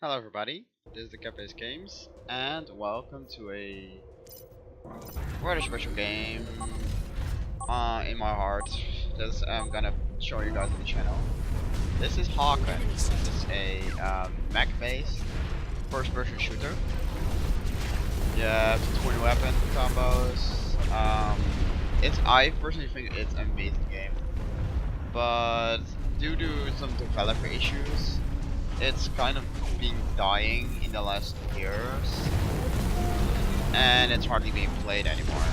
Hello everybody, this is the Cafe Games, and welcome to a rather special game in my heart that I'm gonna show you guys on the channel. This is Hawken. This is a mech-based first-person shooter. You have twin weapon combos. I personally think it's an amazing game, but due to some developer issues, it's kind of been dying in the last years, and it's hardly being played anymore.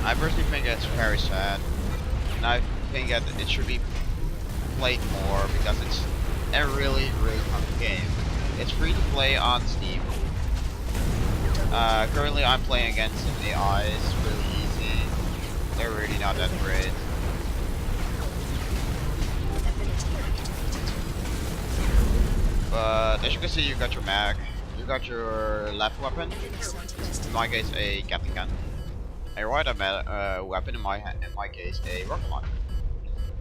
I personally think it's very sad, and I think that it should be played more because it's a really fun game. It's free to play on Steam. Currently I'm playing against some AIs, really easy. They're really not that great. But as you can see, you got your mag, you got your left weapon, in my case a Gatling gun, a right weapon, in my case a rocket launcher.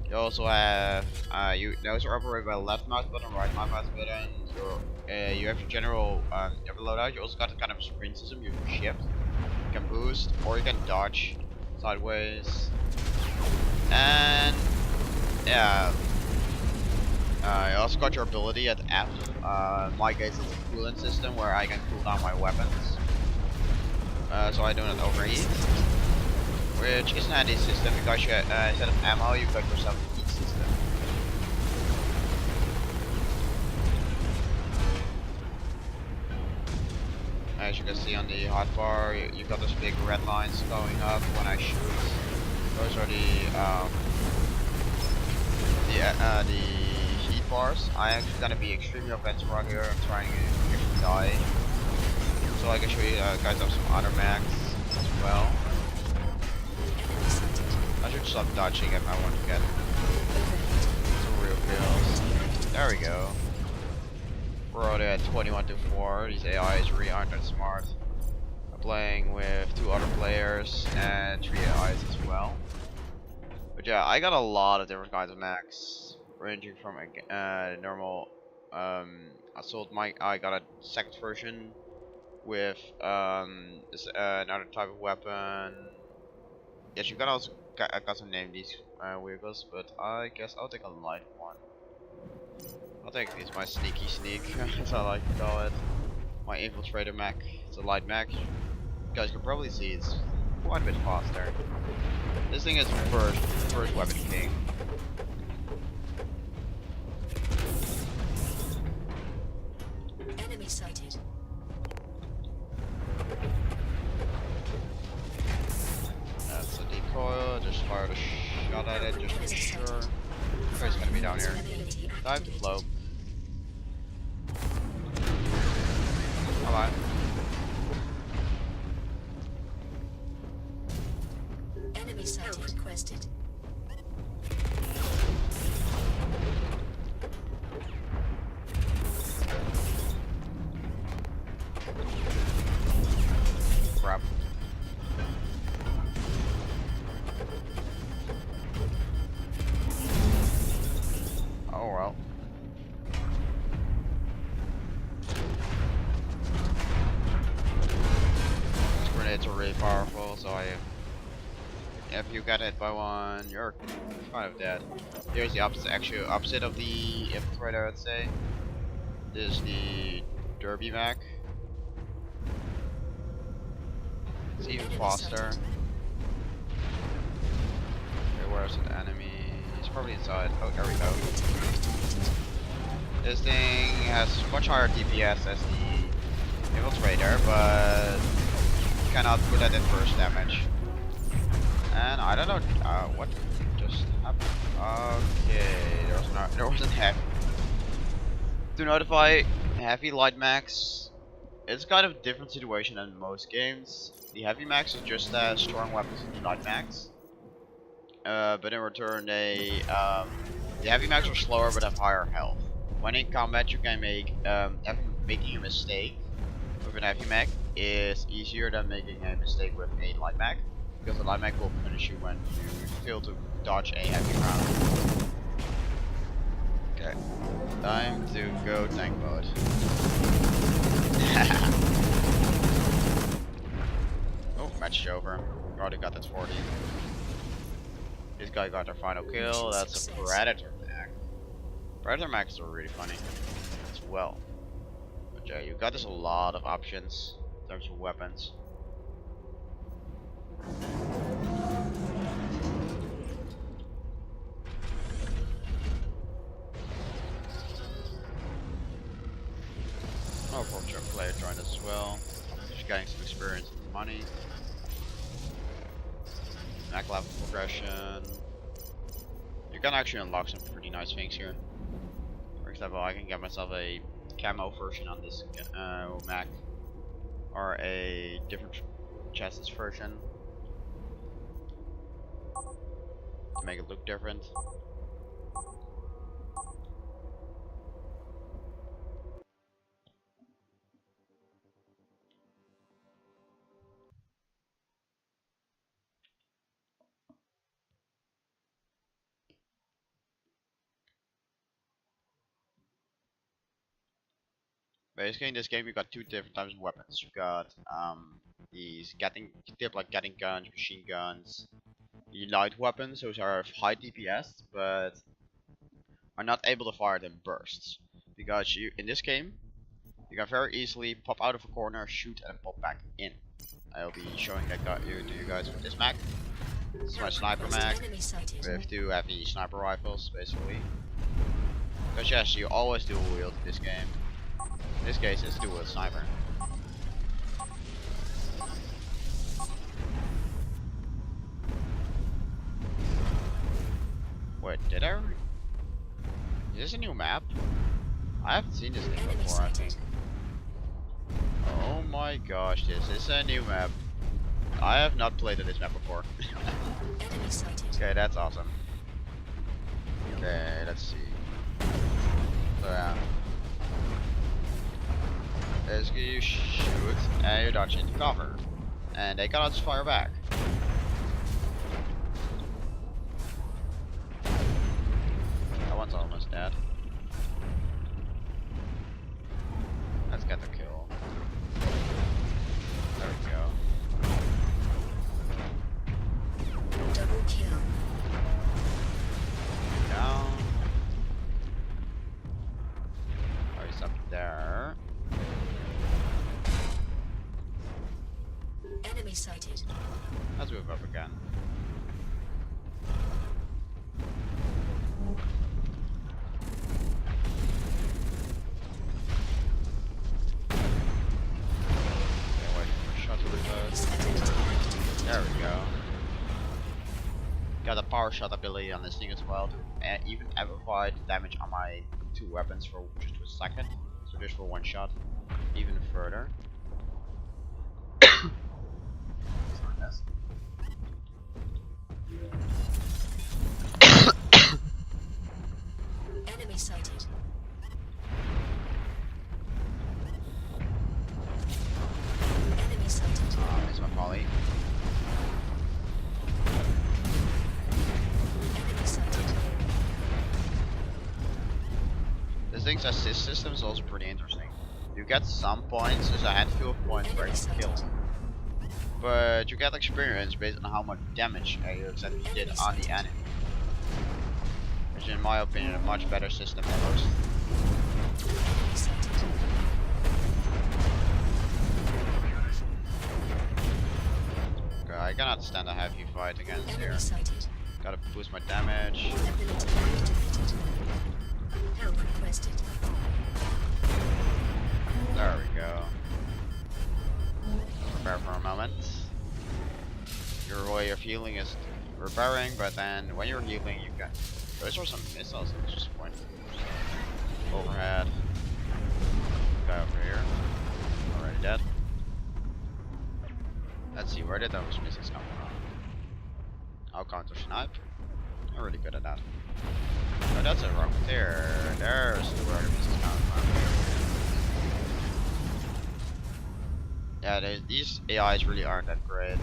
You also have, those are operated by the left mouse button, right mouse button. You have your general loadout. You also got the kind of sprint system. You can shift, you can boost, or you can dodge sideways. And yeah. I also got your ability at F. In my case, it's a coolant system where I can cool down my weapons. So I don't overheat. Which is a handy system because you, instead of ammo, you got yourself a heat system. As you can see on the hotbar, you got those big red lines going up when I shoot. Those are the bars. I am actually gonna be extremely offensive right here. I'm trying to actually die, so I can show you guys up some other max as well. I should stop dodging if I want to get some real kills. There we go. We're already at 21 to 4. These AIs really aren't that smart. I'm playing with 2 other players and 3 AIs as well. But yeah, I got a lot of different kinds of max, ranging from normal assault mic. I got a second version with another type of weapon. Yes, you can also custom name these vehicles, but I guess I'll take a light one. I'll take it's my sneaky sneak, as I like to call it. My infiltrator mech. It's a light mech. You guys can probably see it's quite a bit faster. This thing is first weapon king. Enemy sighted. That's a decoy. Just fired a shot at it just to be sure. Oh, he's gonna be down here. Time to float. Come on. Enemy sighted. Requested. Crap. Oh well. These grenades are really powerful, so if you get hit by one, you're kind of dead. Here's the actual opposite of the infiltrator, I'd say. This is the derby mech. It's even faster. Okay, where's the enemy? He's probably inside. Oh, there we go. This thing has much higher DPS as the infiltrator, but you cannot put that in burst damage. And I don't know what just happened. Okay, there wasn't heavy. To notify heavy light max, it's kind of a different situation than most games. The heavy max is just as strong weapons as the light max, but in return the heavy max are slower but have higher health. When in combat, you can making a mistake with an heavy mech is easier than making a mistake with a light mech, because the light mech will punish you when you fail to dodge a heavy round. Okay. Time to go tank mode. Oh, match is over. Already got that 40. This guy got their final kill. That's a Predator Mech. Predator Mechs are really funny as well. But yeah, you got this a lot of options in terms of weapons. Oh, Pork Chop player joined us as well. Just getting some experience and money. Mech level progression. You can actually unlock some pretty nice things here. For example, I can get myself a camo version on this Mech, or a different chassis version to make it look different. Basically, in this game, you got two different types of weapons. You got these getting guns, machine guns, the light weapons. Those are of high DPS, but are not able to fire in bursts, because you in this game you can very easily pop out of a corner, shoot, and pop back in. I'll be showing that to you guys with this mech. This is my sniper mech with two heavy sniper rifles, basically. Because yes, you always dual wield in this game. In this case, it's dual wield sniper. Wait, did I? Is this a new map? I haven't seen this thing before, I think. Oh my gosh, this is a new map. I have not played this map before. Okay, that's awesome. Okay, let's see. So yeah. Basically you shoot and you dodge into cover. And they cannot just fire back. That one's almost dead. Let's get the kill. There we go. Double kill. Down. Oh, he's up there. Enemy sighted. Let's move up again. There we go. Got a power shot ability on this thing as well to even amplify the damage on my two weapons for just a second. So just for one shot, even further. Enemy sighted. Enemy sighted. It's my poly. Enemy sighted. This thing's assist system is also pretty interesting. You get some points, there's a handful of points where you can kill. But you get experience based on how much damage you exactly did on the enemy. Which in my opinion a much better system than most. Enemy sighted. Okay, I cannot stand a heavy fight against here. Enemy sighted. Gotta boost my damage. Ability activated. Help requested. There we go. Prepare for a moment. Your way of healing is repairing, but then when you're healing you can... Those are some missiles at this point. Overhead. Guy over here. Already dead. Let's see, where did those missiles come from? I'll counter snipe. I'm really good at that. Oh, that's a rock there. There's where the missiles come from. Yeah, these AIs really aren't that great.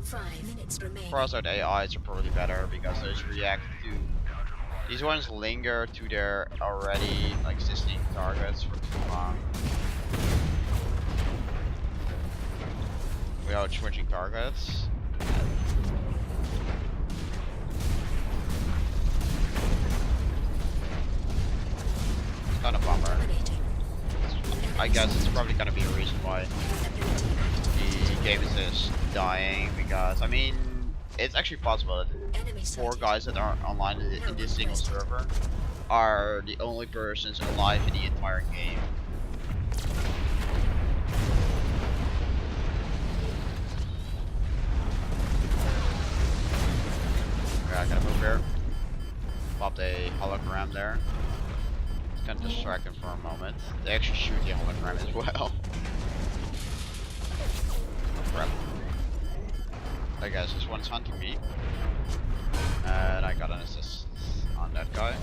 5 minutes remain. Cross-out AIs are probably better because those react to These ones linger to their already like existing targets for too long without switching targets. It's kind of bummer. Dominating. I guess it's probably gonna be a reason why the game is just dying, because I mean it's actually possible that Enemy 4 sighted. guys that are online in this single server are the only persons alive in the entire game. Okay, I gotta move here. Popped a hologram there. It's gonna distract them for a moment. They actually shoot the hologram as well. Crap. I guess this one's hunting me. And I got an assist on that guy.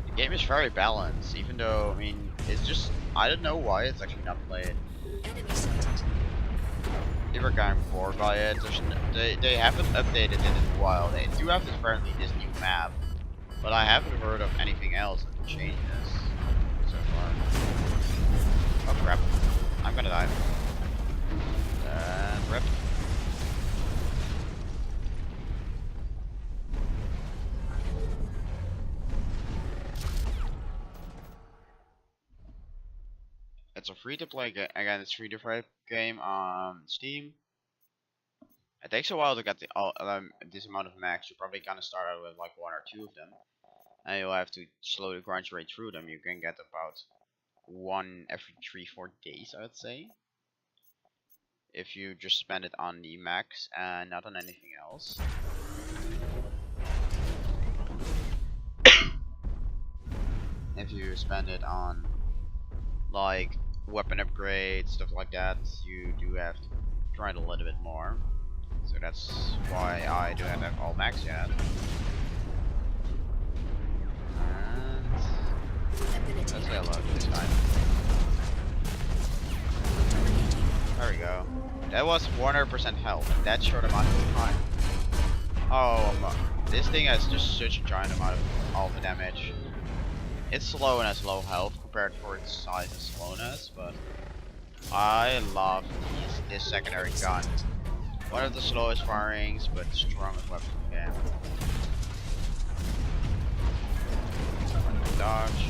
The game is very balanced, even though, I mean, it's just, I don't know why it's actually not played. Enemy sighted. People are kind of bored by it. They haven't updated it in a while. They do have this, apparently this new map, but I haven't heard of anything else that can change this so far. Oh crap. I'm gonna die. And rip. It's a free-to-play game. Again, it's free-to-play game on Steam. It takes a while to get this amount of mechs. You're probably gonna start out with like 1 or 2 of them, and you'll have to slowly grind your way through them. You can get about 1 every 3-4 days, I would say, if you just spend it on the mechs and not on anything else. If you spend it on like weapon upgrades, stuff like that, you do have to grind a little bit more. So that's why I don't have all max yet. And let's say hello to this guy. There we go. That was 100% health in that short amount of time. Oh, this thing has just such a giant amount of alpha damage. It's slow and has low health compared for its size and slowness, but I love this secondary gun. One of the slowest firings, but the strongest weapon in the game. Dodge.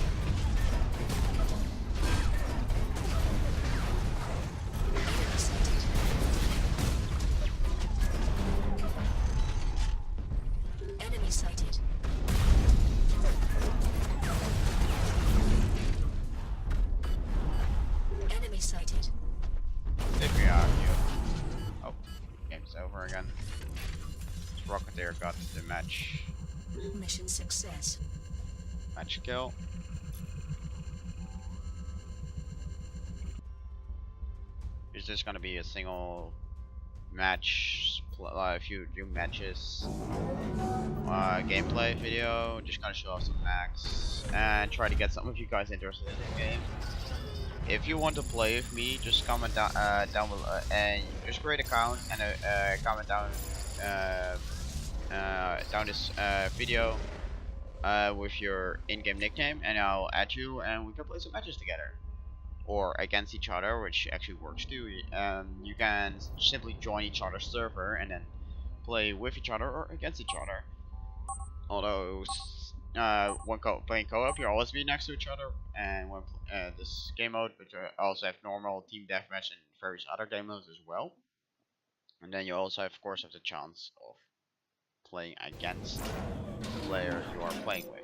Enemy sighted. Enemy sighted. Take me out, you. Oh, game's over again. This Rocketeer got the match Mission success. kill. Is this gonna be a single match, a few matches gameplay video? Just gonna show off some max and try to get some of you guys interested in the game. If you want to play with me, just comment down below and just create an account and comment down this video with your in-game nickname, and I'll add you and we can play some matches together. Or against each other, which actually works too. You can simply join each other's server and then play with each other or against each other. Although, when playing co-op, you'll always be next to each other, and when this game mode, but you also have normal team deathmatch and various other game modes as well. And then you also, of course, have the chance of playing against the player you are playing with.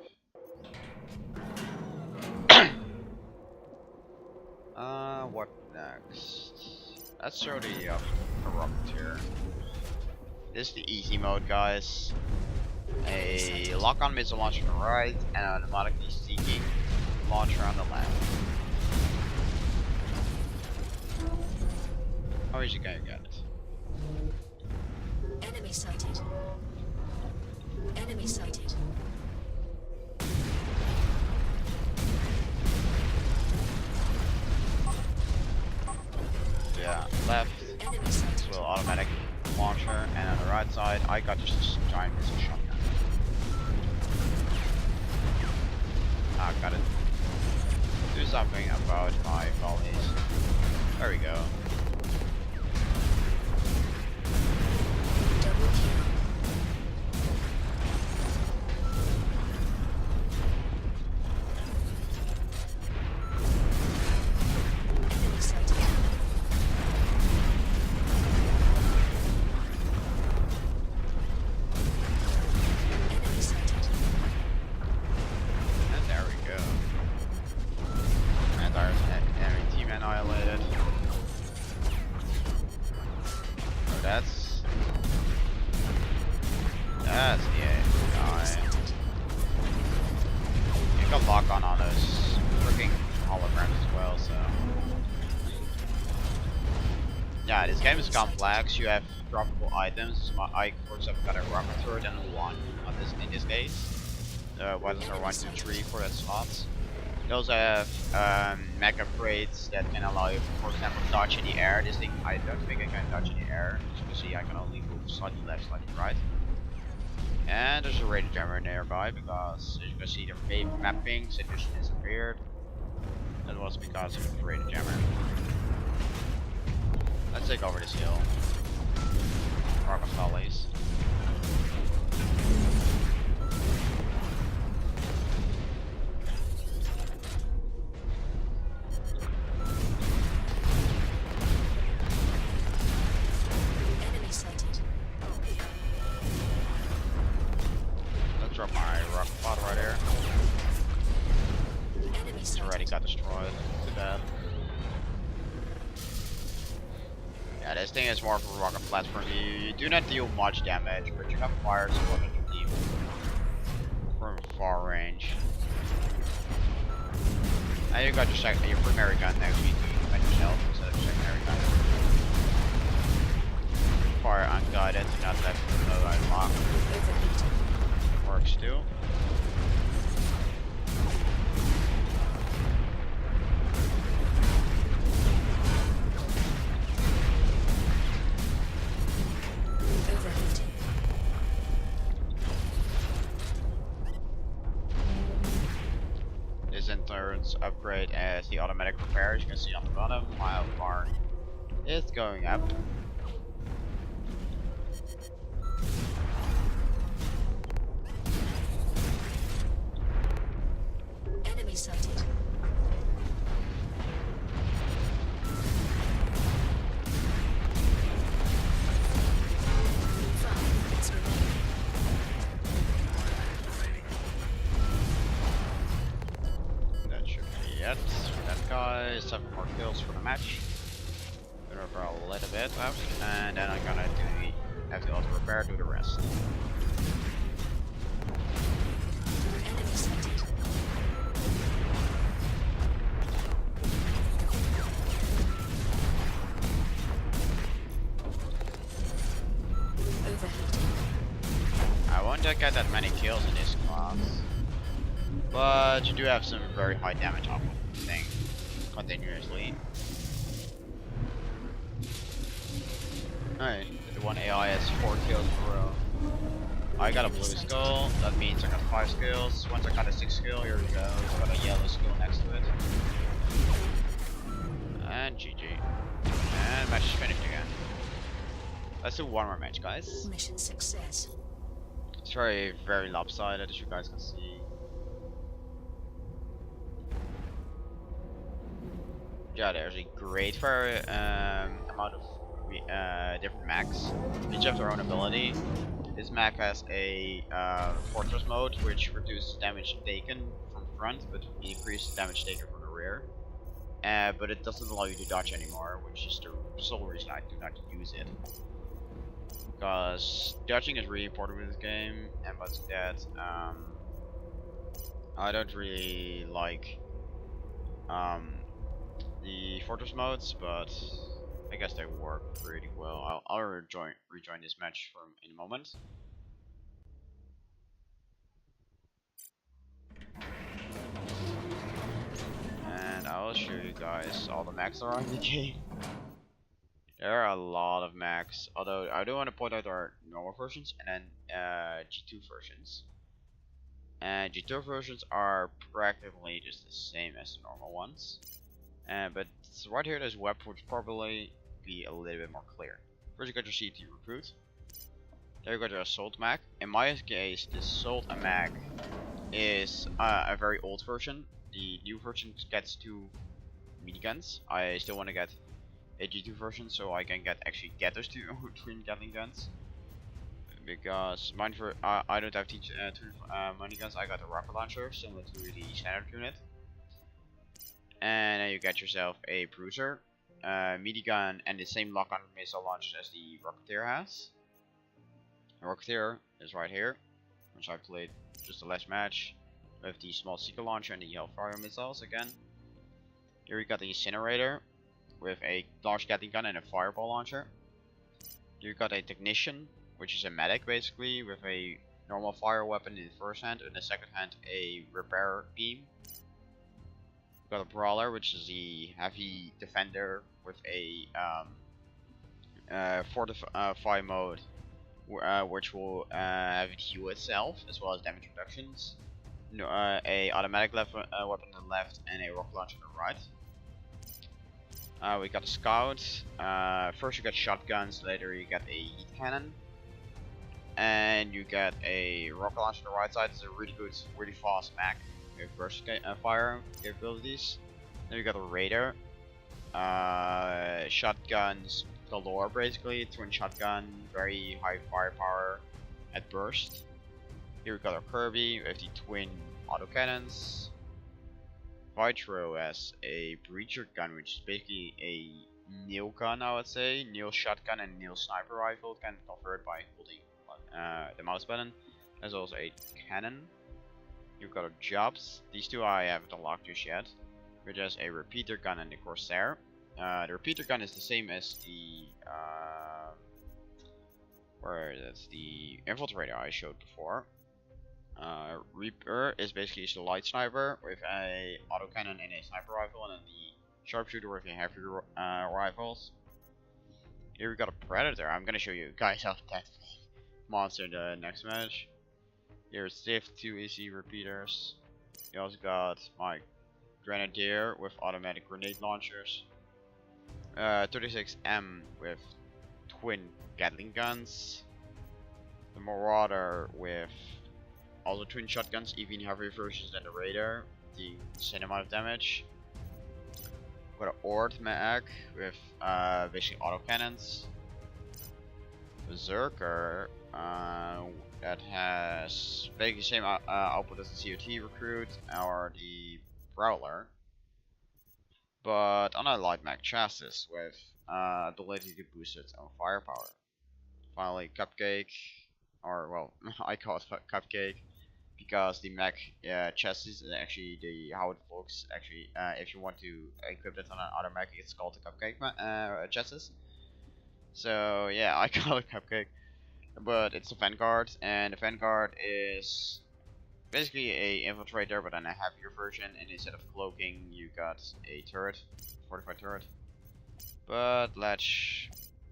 What next? Let's show the Rocketeer. This is the easy mode, guys. A lock-on missile launcher on the right, and an automatically seeking launcher on the left. How is you gonna get it? Enemy sighted. Enemy sighted. the left, Enemy this sighted. will automatic launcher, and on the right side, I got just this giant missile shotgun. I gotta do something about my volleys. There we go. Double kill. Enemy sighted. Enemy sighted. And there we go. And our enemy team annihilated. So that's the AI. You can lock on those freaking holograms as well, so. Yeah, this game is complex. You have droppable items. I, for example, got a rocket turret and a 1 on this in this case. Weapons are 1, 2, 3 for that slots. You also have mech upgrades that can allow you, for example, dodge in the air. This thing, I don't think I can dodge in the air. As you can see, I can only move slightly left, slightly right. And there's a radar jammer nearby because, as you can see, the mappings it just disappeared. That was because of the radar jammer. Let's take over this hill. Rocket volleys. Enemy sighted. Let's drop my rocket pod right here. Enemy It's sighted. already got destroyed. Too bad. Yeah, this thing is more of a rocket platform. You do not deal much damage, but you can fire support at your team from far range. And you got your primary gun next to you to defend yourself instead of secondary gun. Fire unguided, do not left no lock. Overheating. Works too. Overheating. This in turns upgrade as the automatic repair. As you can see on the bottom, my health bar is going up. Enemy sighted. Five minutes remaining. That should be it for that guy. 7 more kills for the match. Gonna for a little bit left, and then I'm gonna do have the auto repair, do the rest. Enemy sighted. Overheating. I won't get that many kills in this class, but you do have some very high damage off of the thing continuously. Alright, the one AI has 4 kills in a row. I got a blue skill, that means I got 5 skills. Once I got a 6th skill, here we go. I got a yellow skill next to it. And GG. And match is finished again. Let's do one more match, guys. Mission success. It's very, very lopsided, as you guys can see. Yeah, there's a great amount of different mechs. Each have their own ability. This mech has a fortress mode, which reduces damage taken from front, but increases damage taken from the rear. But it doesn't allow you to dodge anymore, which is the sole reason I do not use it. Because dodging is really important with this game, and but that I don't really like the fortress modes, but I guess they work pretty well. I'll rejoin this match from in a moment. And I will show you guys all the mechs that are in the game. There are a lot of mechs, although I do want to point out there are normal versions and then G2 versions. And G2 versions are practically just the same as the normal ones. But right here, this web would probably be a little bit more clear. First, you got your CT recruit. There you got your assault mech. In my case, the assault mech is a very old version. The new version gets 2 miniguns. I still want to get a G2 version so I can actually get those 2 twin Gatling guns. Because mine I don't have two miniguns. I got a rocket launcher similar to the standard unit. And then you get yourself a bruiser, minigun, and the same lock-on missile launcher as the Rocketeer has. The Rocketeer is right here, which I played just the last match with the small seeker launcher and the Hellfire missiles again. Here you got the incinerator with a large Gatling gun and a fireball launcher. You got a technician, which is a medic basically, with a normal fire weapon in the first hand, and in the second hand a repair beam. You got a brawler, which is the heavy defender with a fortify mode, which will have it heal itself as well as damage reductions. A automatic weapon on the left and a rocket launcher on the right. We got a scout. First you got shotguns, later you get a heat cannon. And you get a rocket launcher on the right side. It's a really good, really fast mech with burst fire capabilities. Then you got a raider. Shotguns galore basically. Twin shotgun, very high firepower at burst. Here we got our Kirby with the twin autocannons. Vitro as a breacher gun, which is basically a nail gun, I would say. Nail shotgun and nail sniper rifle, can convert by holding the mouse button. There's also a cannon. You've got a Jobs. These 2 I haven't unlocked just yet. Which has a repeater gun and the Corsair. The repeater gun is the same as the that's the infiltrator I showed before. Reaper is basically just a light sniper with a autocannon and a sniper rifle, and then the sharpshooter with a heavy rifles. Here we got a Predator. I'm gonna show you guys how that monster in the next match. Here's Stiff 2 AC repeaters. You also got my Grenadier with automatic grenade launchers. 36M with twin Gatling guns. The Marauder with also twin shotguns, even heavier versions than the Raider, the same amount of damage. Got an Ord Mech with basically autocannons. Berserker that has basically the same output as the COT recruit or the Prowler, but on a light mech chassis with ability to boost its own firepower. Finally, Cupcake, or well, I call it Cupcake because the mech chassis is actually how it looks. Actually, if you want to equip it on another mech, it's called the Cupcake chassis. So yeah, I call it Cupcake, but it's a Vanguard, and the Vanguard is basically a infiltrator, but then a heavier version, and instead of cloaking, you got a turret, fortified turret. But let's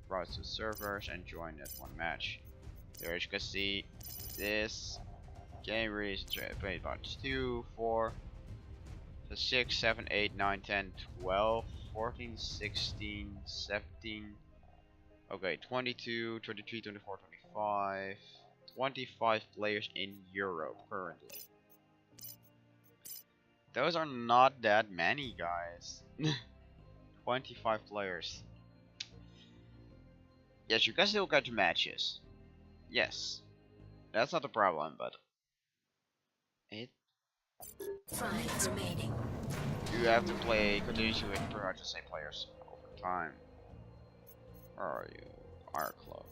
browse to servers and join that one match. There, as you can see, this game really is played about 2, 4, 6, 7, 8, 9, 10, 12, 14, 16, 17. Okay, 22, 23, 24, 25, 25 players in Europe currently. Those are not that many, guys. 25 players. Yes, you can still get to matches. Yes, that's not a problem, but it. 5 remaining. You have to play continuously with pretty much the same players over time. Where are you? Our clock.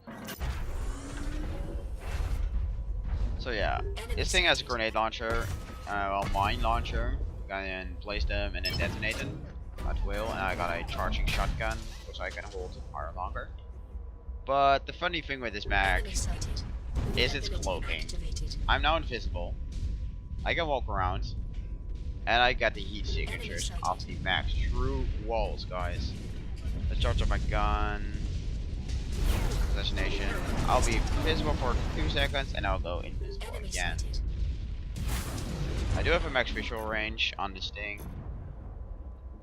So yeah, this thing has a grenade launcher, well, mine launcher. You can place them and then detonate them at will, and I got a charging shotgun, which I can hold to fire longer. But the funny thing with this mech is its cloaking. I'm now invisible. I can walk around, and I get the heat signatures of the mech's true walls, guys. Let's charge up my gun. Assassination. I'll be visible for 2 seconds and I'll go invisible Enemy again. sighted. I do have a max visual range on this thing,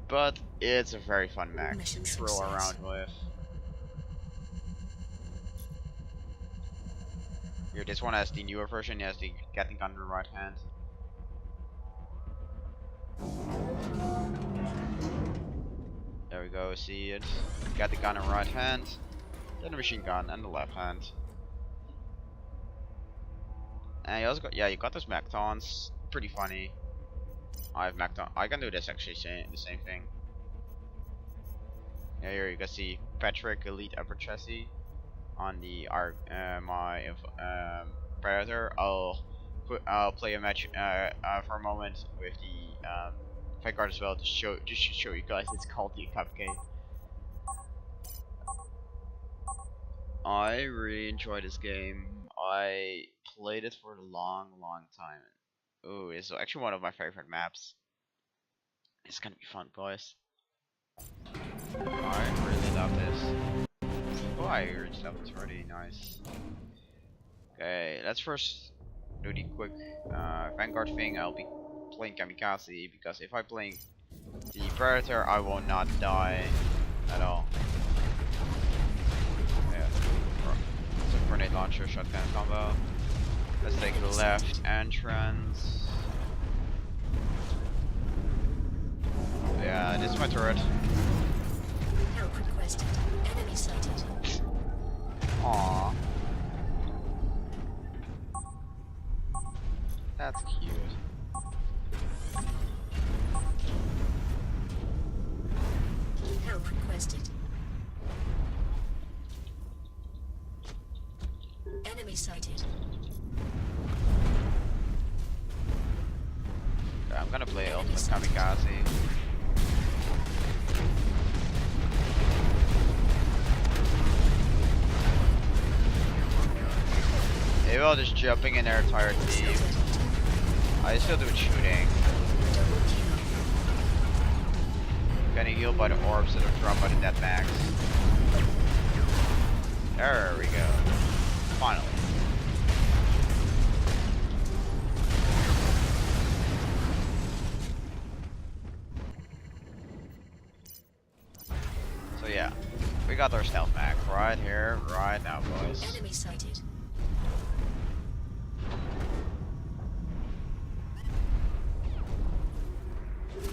but it's a very fun mech Mission to roll success. around with. Here, this one has the newer version, it has the Gatling gun in the right hand. There we go, see it. Got the gun in the right hand, then the machine gun in the left hand. And you also got, yeah, you got those mech taunts, pretty funny. I have mech taunt. I can do this actually, the same thing. Yeah, here you can see Patrick Elite Upper Chassis on the my Predator. I'll play a match for a moment with the Vanguard as well to show you guys. It's called the Cup game. I really enjoy this game. I played it for a long time. Ooh, it's actually one of my favorite maps. It's gonna be fun, boys. I really love this. Oh, I reached level 30, nice. Okay, let's first do the quick Vanguard thing. I'll be playing Kamikaze because if I play the Predator, I will not die at all. Yeah. It's a grenade launcher shotgun combo. Let's take the left entrance. Yeah, this is my turret. Help requested. Enemy sighted. Aww. That's cute. Help requested. Enemy sighted. I'm gonna play Ultimate Kamikaze. They were all just jumping in their entire team. I still do shooting. Getting healed by the orbs that are dropped by the death max. There we go. Finally. So yeah, we got our stealth back right here, right now, boys. Enemy sighted.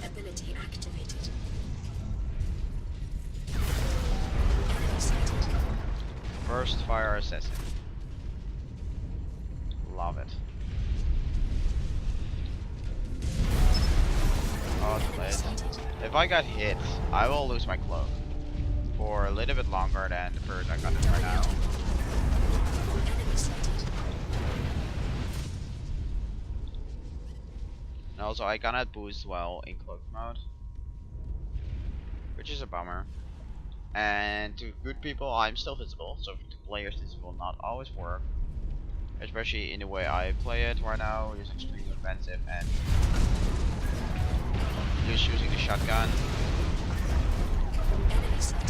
Ability activated. Enemy sighted. First fire assassin. Love it. Oh, it's late. If I got hit, I will lose my cloak for a little bit longer than the bird I got it right now. Enemy sighted. And also, I cannot boost well in cloak mode, which is a bummer. And to good people, I'm still visible, so to players this will not always work. Especially in the way I play it right now, it's extremely offensive and just using the shotgun. Enemy sighted.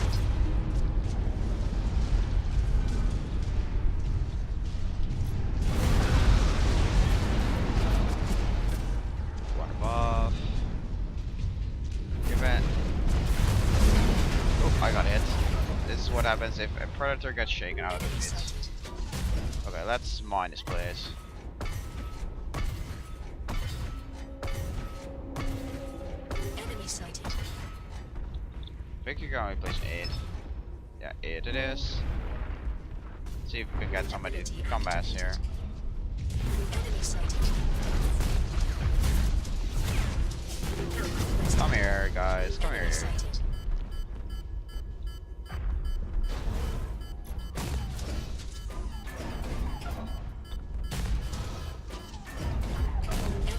One above. Give it. Oh, I got hit. This is what happens if a predator gets shaken out of it. Okay, let's mine this place. Enemy sighted. I think you can only place 8. Yeah, 8 it is. Let's see if we can get somebody to combat here. Enemy sighted. Come here, guys. Come here. Enemy sighted.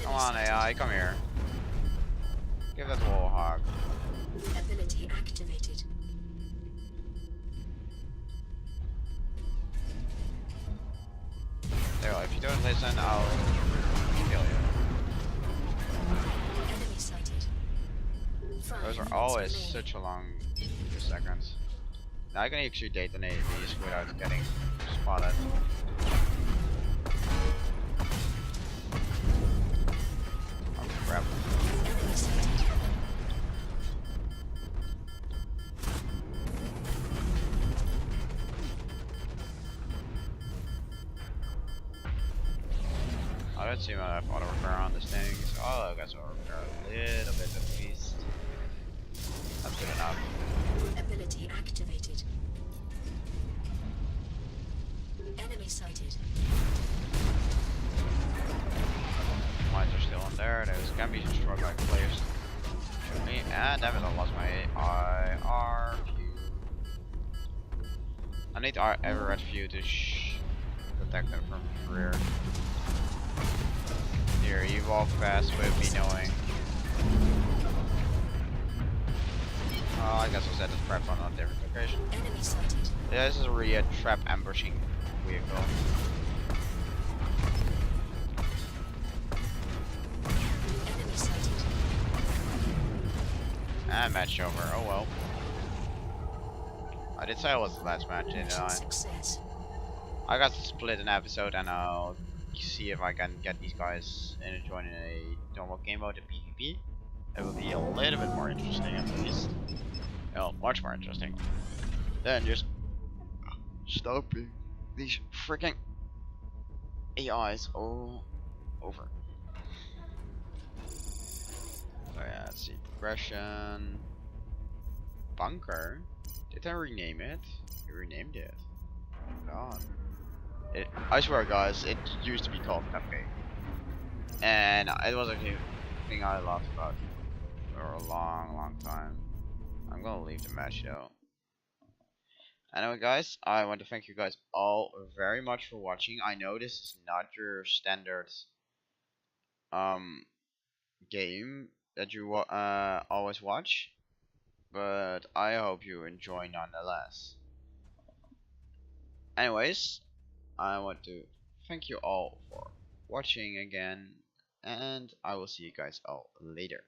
Come on, AI. Come here. Give that wall a hug. Ability activated. There, if you don't listen, I'll kill you. Enemy sighted. 5 Those are minutes always remaining. such a long few seconds. Now I can actually detonate these without getting spotted. Oh crap. Enemy sighted. I don't seem to have auto repair on this thing, so I guess I'll repair a little bit at least. That's good enough. Ability activated. Enemy sighted. Mines are still in there. There's gonna be some struggle like players. Shoot me, and damn it, I lost my IR view. I need our Everett view to detect them from rear. Here, you walk fast with me knowing. I guess I'll set this trap on a different location. Enemy sighted. Yeah, this is really a trap ambushing vehicle. Enemy sighted. And match over. Oh well. I did say it was the last match, didn't Mission I? success. I got to split an episode and I'll see if I can get these guys in joining a normal game mode in PvP. It will be a little bit more interesting at least. Well, much more interesting than just stopping these freaking AIs all over. So yeah, let's see. Progression. Bunker? Did I rename it? I renamed it. Oh god. I swear guys, it used to be called Cupcake. And it was a thing I laughed about for a long time. I'm gonna leave the match though. Anyway guys, I want to thank you guys all very much for watching. I know this is not your standard um game that you always watch, but I hope you enjoy nonetheless. Anyways, I want to thank you all for watching again, and I will see you guys all later.